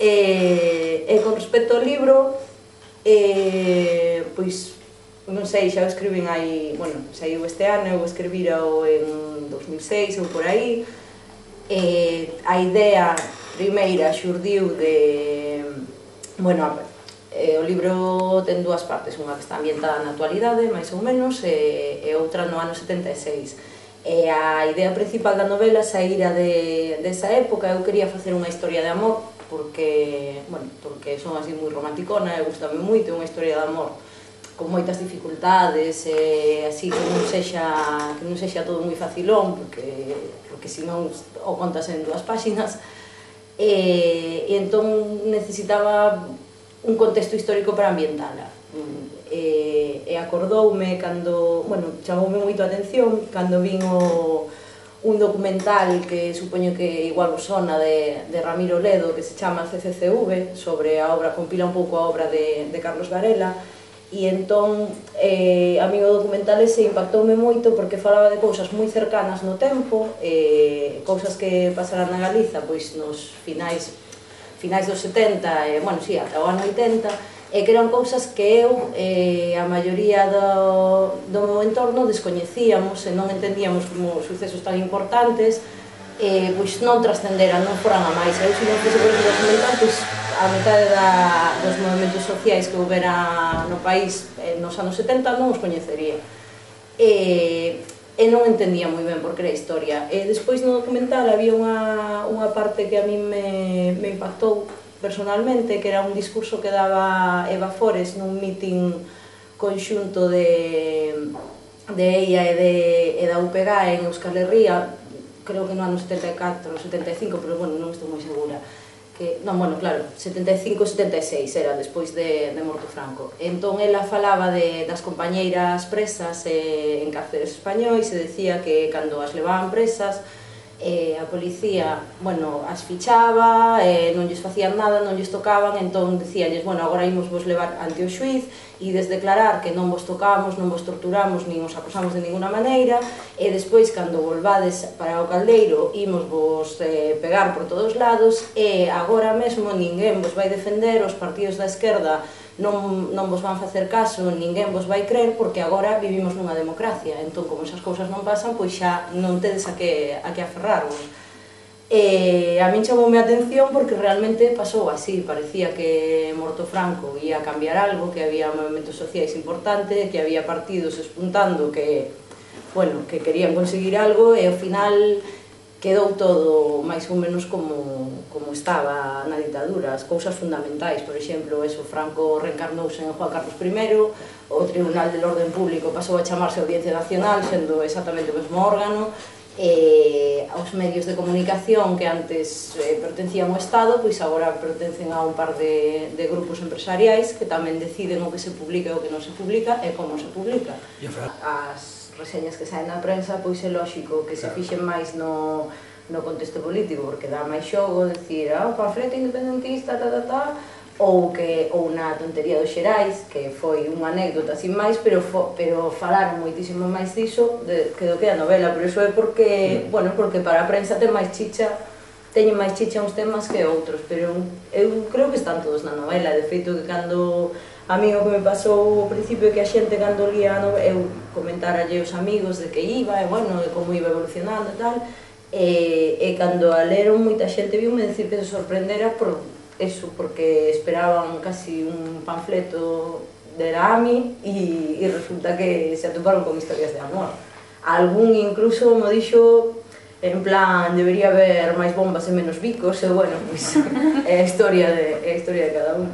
E con respecto ao libro, pois, non sei, xa o escribín aí, bueno, saiu este ano, eu escribírao en 2006 ou por aí. A idea primeira xurdiu de... Bueno, o libro ten dúas partes, unha que está ambientada na actualidade, máis ou menos, e outra no ano 76. E a idea principal da novela saíra desa época. Eu quería facer unha historia de amor, porque, bueno, porque son así moi romanticona e gustame moito, unha historia de amor con moitas dificultades, así que non sexa todo moi facilón, porque senón o contas en 2 páxinas, e entón necesitaba un contexto histórico para ambientala. E acordoume cando, bueno, chamoume moito a atención cando vin un documental que supoño que igual vos sona de Ramiro Ledo, que se chama CCCV, sobre a obra, compila un pouco a obra de Carlos Varela. E entón, a mí o documental ese impactoume moito porque falaba de cousas moi cercanas no tempo, cousas que pasaran na Galiza pois nos finais dos 70, bueno, si, ata o ano 80, e que eran cousas que eu, a maioría do meu entorno, descoñecíamos e non entendíamos como sucesos tan importantes, pois non trascenderan, non foran a máis. Eu, se non fose por ese documental, pois a metade dos movimentos sociais que houbera no país nos anos 70 non os coñecería. E non entendía moi ben por que era historia. E despois no documental había unha parte que a mí me impactou personalmente, que era un discurso que daba Eva Fores nun meeting conxunto de EIA e da UPG en Euskal Herria, creo que no ano 74 ou 75, pero bueno, non estou moi segura. Non, bueno, claro, 75-76 era despois de morto Franco. Entón, ela falaba das compañeiras presas en cárceles españois e decía que cando as levaban presas a policía, bueno, as fichaba, non lles facían nada, non lles tocaban, entón dicíanlles, bueno, agora imos vos levar ante o xuiz e desdeclarar que non vos tocamos, non vos torturamos, nin os acosamos de ninguna maneira, e despois, cando volvades para o caldeiro, imos vos pegar por todos lados, e agora mesmo ninguén vos vai defender, os partidos da esquerda non vos van facer caso, ninguén vos vai crer, porque agora vivimos nunha democracia. Entón, como esas cousas non pasan, pois xa non tedes a que aferrarvos. E a min chamoume a atención porque realmente pasou así, parecía que morto Franco ia cambiar algo, que había movimentos sociais importantes, que había partidos espuntando que, bueno, que querían conseguir algo, e ao final quedou todo máis ou menos como estaba na ditadura. As cousas fundamentais, por exemplo, Franco reencarnouse en Juan Carlos I, o Tribunal del Orden Público pasou a chamarse Audiencia Nacional, sendo exactamente o mesmo órgano, e os medios de comunicación que antes pertencían ao Estado, pois agora pertencen a un par de grupos empresariais que tamén deciden o que se publica e o que non se publica e como se publica. As reseñas que saen na prensa, pois é lógico que se fixen máis no contexto político, porque dá máis xogo dicir, o panfleto independentista, ou na tontería dos Xerais, que foi unha anécdota sin máis, pero falaron moitísimo máis diso que do que a novela, pero iso é porque, bueno, porque para a prensa teñen máis chicha uns temas que outros, pero eu creo que están todos na novela. De feito, que cando a mí o que me pasou ao principio é que a xente cando lía a novela, eu comentaralle aos amigos de que iba, e bueno, de como iba evolucionando e tal, e cando a leron moita xente viume dicir que se sorprendera por eso, porque esperaban casi un panfleto de la AMI e resulta que se atoparon con historias de amor. Algún incluso me dixo en plan, debería haber máis bombas e menos bicos, e bueno, pois é a historia de cada un.